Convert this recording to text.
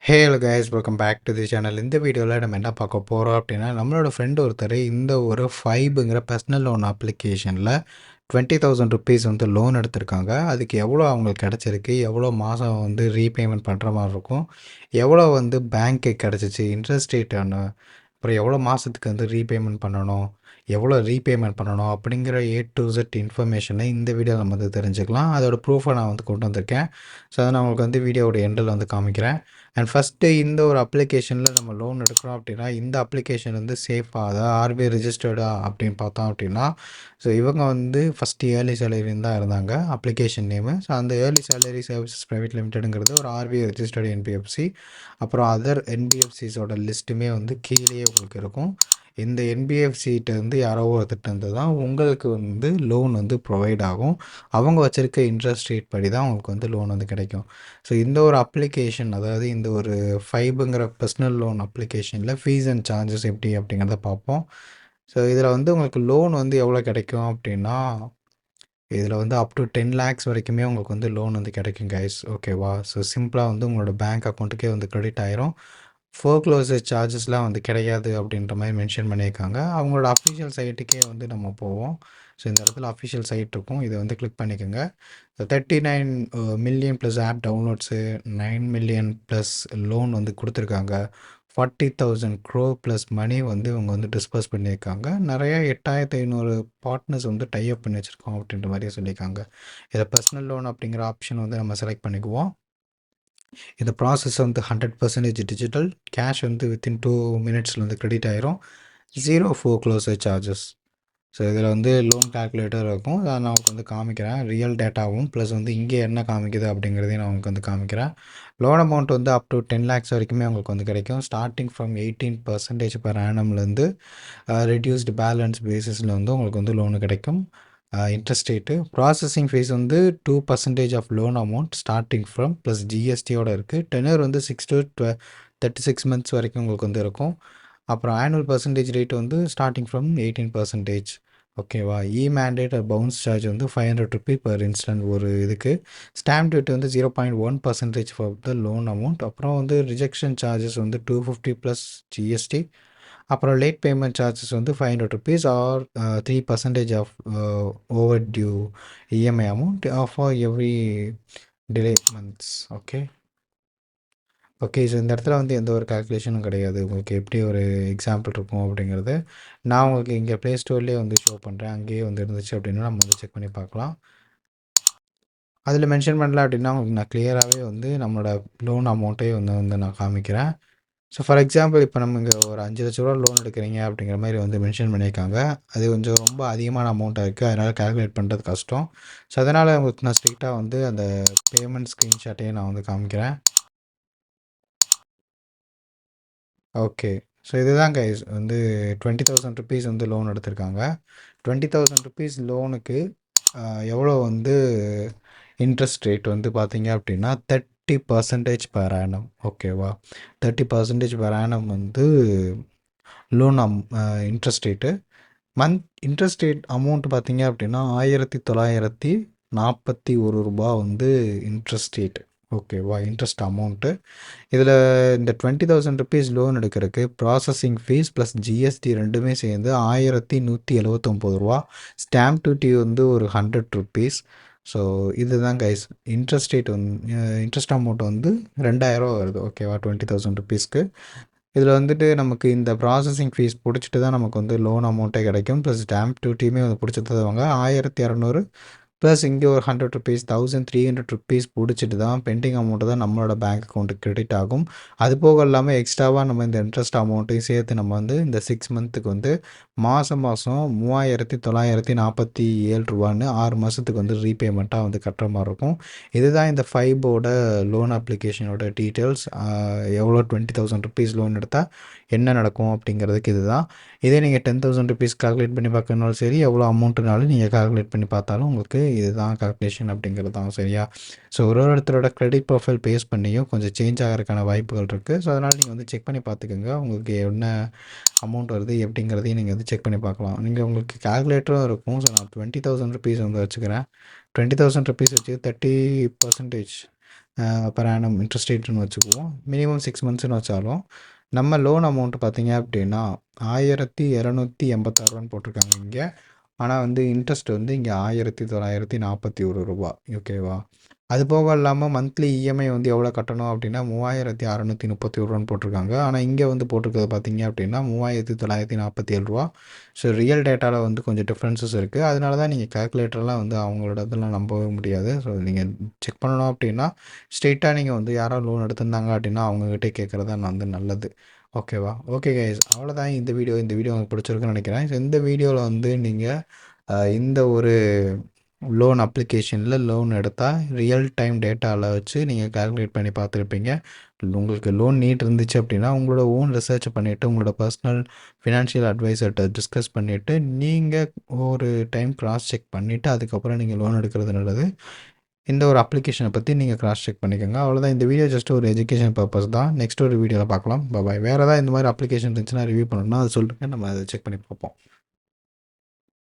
Hey hello guys, welcome back to the channel. இந்த வீடியோவில் நம்ம என்ன பார்க்க போகிறோம் அப்படின்னா, நம்மளோட ஃப்ரெண்டு ஒருத்தர் இந்த ஒரு ஃபைபுங்கிற பர்சனல் லோன் அப்ளிகேஷனில் 20,000 ருபீஸ் வந்து லோன் எடுத்திருக்காங்க. அதுக்கு எவ்வளோ அவங்களுக்கு கிடச்சிருக்கு, எவ்வளோ மாதம் வந்து ரீபேமெண்ட் பண்ணுற மாதிரி இருக்கும், எவ்வளோ வந்து பேங்க்கு கிடச்சிச்சு, இன்ட்ரெஸ்ட் ரேட்டான, அப்புறம் எவ்வளோ மாதத்துக்கு வந்து ரீபேமெண்ட் பண்ணணும், எவ்வளோ ரீபேமெண்ட் பண்ணணும் அப்படிங்கிற A to Z இன்ஃபர்மேஷனை இந்த வீடியோவில் நம்ம வந்து தெரிஞ்சுக்கலாம். அதோட ப்ரூஃபை நான் வந்து கொண்டு வந்திருக்கேன். ஸோ அதை நான் உங்களுக்கு வந்து வீடியோவோட எண்டில் வந்து காமிக்கிறேன். அண்ட் ஃபஸ்ட்டு இந்த ஒரு அப்ளிகேஷனில் நம்ம லோன் எடுக்கிறோம் அப்படின்னா, இந்த அப்ளிகேஷன் வந்து சேஃபாக, அதாவது ஆர்பிஐ ரிஜிஸ்டர்டா அப்படின்னு பார்த்தோம் அப்படின்னா, ஸோ இவங்க வந்து ஃபஸ்ட்டு ஏர்லி சேலரின்னு தான் இருந்தாங்க அப்ளிகேஷன் நேமு. ஸோ அந்த ஏர்லி சேலரி சர்வீசஸ் பிரைவேட் லிமிடெடுங்கிறது ஒரு ஆர்பிஐ ரிஜிஸ்டர்டு என்பிஎஃப்சி. அப்புறம் அதர் என்பிஎஃப்சிஸோட லிஸ்ட்டுமே வந்து கீழேயே உங்களுக்கு இருக்கும். இந்த என்பிஎஃப்சிகிட்ட வந்து யாரோ ஒருத்தர் இருந்து தான் உங்களுக்கு வந்து லோன் வந்து ப்ரொவைட் ஆகும். அவங்க வச்சுருக்க இன்ட்ரெஸ்ட் ரேட் படி தான் உங்களுக்கு வந்து லோன் வந்து கிடைக்கும். ஸோ இந்த ஒரு அப்ளிகேஷன், அதாவது இந்த ஒரு ஃபைபுங்கிற பர்சனல் லோன் அப்ளிகேஷனில் ஃபீஸ் அண்ட் சார்ஜஸ் எப்படி அப்படிங்கிறத பார்ப்போம். ஸோ இதில் வந்து உங்களுக்கு லோன் வந்து எவ்வளோ கிடைக்கும் அப்படின்னா, இதில் வந்து அப் டு 10 lakhs வரைக்குமே உங்களுக்கு வந்து லோன் வந்து கிடைக்கும் கைஸ், ஓகேவா? ஸோ சிம்பிளாக வந்து உங்களோட பேங்க் அக்கௌண்ட்டுக்கே வந்து கிரெடிட் ஆயிரும். ஃபோர்க்ளோசர் சார்ஜஸ்லாம் வந்து கிடையாது அப்படின்ற மாதிரி மென்ஷன் பண்ணியிருக்காங்க. அவங்களோட அஃபிஷியல் சைட்டுக்கே வந்து நம்ம போவோம். ஸோ இந்த இடத்துல அஃபிஷியல் சைட் இருக்கும், இதை வந்து கிளிக் பண்ணிக்கோங்க. 39 million plus app downloads, 9 million plus loan வந்து கொடுத்துருக்காங்க. 40,000 crore ப்ளஸ் மணி வந்து இவங்க வந்து டிஸ்பர்ஸ் பண்ணியிருக்காங்க. நிறையா 8,500 பார்ட்னர்ஸ் வந்து டைப் பண்ணி வச்சுருக்கோம் அப்படின்ற மாதிரியே சொல்லியிருக்காங்க. இதை பர்சனல் லோன் அப்படிங்கிற ஆப்ஷன் வந்து நம்ம செலக்ட் பண்ணிக்குவோம். இந்த ப்ராசஸ் வந்து 100% டிஜிட்டல். கேஷ் வந்து வித்தின் 2 மினிட்ஸில் வந்து கிரெடிட் ஆயிரும். 0 ஃபோர்க்ளோசர் சார்ஜஸ். ஸோ இதில் வந்து லோன் கால்குலேட்டர் இருக்கும், அதை நான் உங்களுக்கு வந்து காமிக்கிறேன். ரியல் டேட்டாவும் ப்ளஸ் வந்து இங்கே என்ன காமிக்குது அப்படிங்கிறதையும் நான் உங்களுக்கு வந்து காமிக்கிறேன். லோன் அமௌண்ட் வந்து அப் டு 10 lakhs வரைக்குமே உங்களுக்கு வந்து கிடைக்கும். ஸ்டார்டிங் ஃப்ரம் 18% per annumலேருந்து ரெடியூஸ்டு பேலன்ஸ் பேசிஸில் வந்து உங்களுக்கு வந்து லோனு கிடைக்கும். இன்ட்ரெஸ்ட் ரேட்டு ப்ராசஸிங் ஃபீஸ் வந்து 2% of loan amount starting from plus ஜிஎஸ்டியோடு இருக்குது. டெனர் வந்து 6 to 36 months வரைக்கும் உங்களுக்கு வந்து இருக்கும். அப்புறம் ஆனுவல் பர்சன்டேஜ் ரேட் வந்து ஸ்டார்டிங் ஃப்ரம் 18%, ஓகேவா? மேண்டேட் பவுன்ஸ் சார்ஜ் வந்து 500 ருபி பர் இன்ஸ்டன்ட் ஒரு இதுக்கு. ஸ்டாம்ப் டியூட்டி வந்து 0.1% ஃபார் த லோன் அமௌண்ட். அப்புறம் வந்து ரிஜெக்ஷன் சார்ஜஸ் வந்து 250 ப்ளஸ் ஜிஎஸ்டி. அப்புறம் லேட் பேமெண்ட் சார்ஜஸ் வந்து 500 rupees or 3% of overdue EMI amount for every delay months. Okay okay so இந்த இடத்துல வந்து எந்த ஒரு கால்குலேஷனும் கிடையாது. உங்களுக்கு எப்படி ஒரு எக்ஸாம்பிள் இருக்கும் அப்படிங்கிறது நான் உங்களுக்கு இங்கே ப்ளே ஸ்டோர்லேயே வந்து ஷோ பண்ணுறேன். அங்கேயே வந்து இருந்துச்சு அப்படின்னா நம்ம வந்து செக் பண்ணி பார்க்கலாம். அதில் மென்ஷன் பண்ணல அப்படின்னா உங்களுக்கு நான் கிளியராகவே வந்து நம்மளோட லோன் அமௌண்ட்டே வந்து நான் காமிக்கிறேன். ஸோ ஃபார் எக்ஸாம்பிள் இப்போ நம்ம இங்கே ஒரு 5,00,000 ரூபா லோன் எடுக்கிறீங்க அப்படிங்கிற மாதிரி வந்து மென்ஷன் பண்ணியிருக்காங்க. அது கொஞ்சம் ரொம்ப அதிகமான அமௌண்ட்டாக இருக்குது, அதனால் கால்குலேட் பண்ணுறது கஷ்டம். ஸோ அதனால் உங்களுக்கு நான் ஸ்ட்ரிக்டாக வந்து அந்த பேமெண்ட் ஸ்க்ரீன்ஷாட்டையும் நான் வந்து காமிக்கிறேன். ஓகே ஸோ இதுதான் கைஸ் வந்து 20,000 ருபீஸ் வந்து லோன் எடுத்திருக்காங்க. 20,000 ருபீஸ் லோனுக்கு எவ்வளோ வந்து இன்ட்ரெஸ்ட் ரேட் வந்து பார்த்தீங்க அப்படின்னா 30% per annum, ஓகேவா? 30% per annum வந்து loan interest rate. Interest rate amount பார்த்தீங்க அப்படின்னா 1,941 ரூபா வந்து இன்ட்ரெஸ்ட் ரேட், ஓகேவா? Interest amount. இதில் இந்த 20,000 ருபீஸ் லோன் எடுக்கிறதுக்கு ப்ராசஸிங் ஃபீஸ் ப்ளஸ் ஜிஎஸ்டி ரெண்டுமே சேர்ந்து 1,179 ரூபா. ஸ்டாம்ப் டியூட்டி வந்து ஒரு 100 ருபீஸ். ஸோ இதுதான் கைஸ் இன்ட்ரெஸ்ட் ரேட் வந்து இன்ட்ரெஸ்ட் அமௌண்ட் வந்து 2,000 வருது, ஓகேவா? 20,000 ருபீஸ்க்கு. இதில் வந்துட்டு நமக்கு இந்த ப்ராசஸிங் ஃபீஸ் பிடிச்சிட்டு தான் நமக்கு வந்து லோன் அமௌண்ட்டே கிடைக்கும். ப்ளஸ் ஸ்டாம்ப் டியூட்டியுமே வந்து பிடிச்சி தருவாங்க 1,200 ப்ளஸ் இங்கே ஒரு 100 ருபீஸ் 1,300 ருபீஸ் பிடிச்சிட்டு தான் பெண்டிங் அமௌண்ட்டு தான் நம்மளோட பேங்க் அக்கௌண்ட்டுக்கு கிரெடிட் ஆகும். அது போக இல்லாமல் எக்ஸ்ட்ராவாக நம்ம இந்த இன்ட்ரெஸ்ட் அமௌண்ட்டையும் சேர்த்து நம்ம வந்து இந்த 6 மந்த்துக்கு வந்து மாதம் 3,947 ரூபான்னு 6 மாதத்துக்கு வந்து ரீபேமெண்ட்டாக வந்து கட்டுற மாதிரி இருக்கும். இதுதான் இந்த ஃபைபோட லோன் அப்ளிகேஷனோட டீட்டெயில்ஸ். எவ்வளோ 20,000 ருபீஸ் லோன் எடுத்தால் என்ன நடக்கும் அப்படிங்கிறதுக்கு இதுதான். இதே நீங்கள் 10,000 ருபீஸ் கால்குலேட் பண்ணி பார்க்கறனாலும் சரி, எவ்வளோ அமௌண்ட்டுனாலும் நீங்கள் கால்குலேட் பண்ணி பார்த்தாலும் உங்களுக்கு இதுதான் கால்குலேஷன் அப்படிங்கிறது தான், சரியா? ஸோ ஒரு ஒருத்தரோட கிரெடிட் ப்ரொஃபைல் பேஸ் பண்ணியும் கொஞ்சம் சேஞ்ச் ஆகிறதுக்கான வாய்ப்புகள் இருக்குது. ஸோ அதனால் நீங்கள் வந்து செக் பண்ணி பார்த்துக்கோங்க, உங்களுக்கு என்ன அமௌண்ட் வருது எப்படிங்கிறதையும் நீங்கள் வந்து செக் பண்ணி பார்க்கலாம். நீங்கள் உங்களுக்கு கால்குலேட்டரும் இருக்கும். ஸோ நான் 20,000 ருபீஸ் வந்து வச்சுக்கிறேன். 20,000 ருபீஸ் வச்சு 30% பெர் ஆனம் இன்ட்ரெஸ்ட் ரேட்டுன்னு வச்சுக்குவோம். மினிமம் 6 மந்த்ஸ்னு வச்சாலும் நம்ம லோன் அமௌண்ட் பார்த்தீங்க அப்படின்னா ரூ. 1,286 போட்டிருக்காங்க இங்கே. ஆனால் வந்து இன்ட்ரெஸ்ட் வந்து இங்கே ரூ. 1,941 ஓகேவா? அது போக இல்லாமல் மந்த்லி இஎம்ஐ வந்து எவ்வளோ கட்டணும் அப்படின்னா ரூ. 3,631 போட்டிருக்காங்க. ஆனால் இங்கே வந்து போட்டிருக்கிறது பார்த்தீங்க அப்படின்னா ரூ. 3,947. ஸோ ரியல் டேட்டாவில் வந்து கொஞ்சம் டிஃப்ரென்சஸ் இருக்குது. அதனால தான் நீங்கள் கால்குலேட்டர்லாம் வந்து அவங்களோட இதெல்லாம் நம்பவே முடியாது. ஸோ நீங்கள் செக் பண்ணணும் அப்படின்னா ஸ்ட்ரெயிட்டாக நீங்கள் வந்து யாராவது லோன் எடுத்திருந்தாங்க அப்படின்னா அவங்ககிட்டே கேட்குறது தான் வந்து நல்லது. ஓகேவா? ஓகே கைஸ், அவ்வளோதான் இந்த வீடியோ உங்களுக்கு பிடிச்சிருக்குன்னு நினைக்கிறேன். ஸோ இந்த வீடியோவில் வந்து நீங்கள் இந்த ஒரு லோன் அப்ளிகேஷனில் லோன் எடுத்தால் ரியல் டைம் டேட்டாவில் வச்சு நீங்கள் கால்குலேட் பண்ணி பார்த்துருப்பீங்க. உங்களுக்கு லோன் நீட் இருந்துச்சு அப்படின்னா உங்களோட ஓன் ரிசர்ச் பண்ணிவிட்டு உங்களோட பர்சனல் ஃபினான்ஷியல் அட்வைசர்கிட்ட டிஸ்கஸ் பண்ணிவிட்டு நீங்கள் ஒரு டைம் கிராஸ் செக் பண்ணிவிட்டு அதுக்கப்புறம் நீங்கள் லோன் எடுக்கிறது நல்லது. இந்த ஒரு அப்ளிகேஷனை பற்றி நீங்கள் கிராஸ் செக் பண்ணிக்கோங்க. அவ்வளோதான், இந்த வீடியோ ஜஸ்ட் ஒரு எஜுகேஷன் பர்பஸ் தான். நெக்ஸ்ட் ஒரு வீடியோவில் பார்க்கலாம். பாய். வேறு ஏதாவது இந்த மாதிரி அப்ளிகேஷன் இருந்துச்சுன்னா ரிவ்யூ பண்ணணும்னா அது சொல்லுங்கள், நம்ம அதை செக் பண்ணி பார்ப்போம்.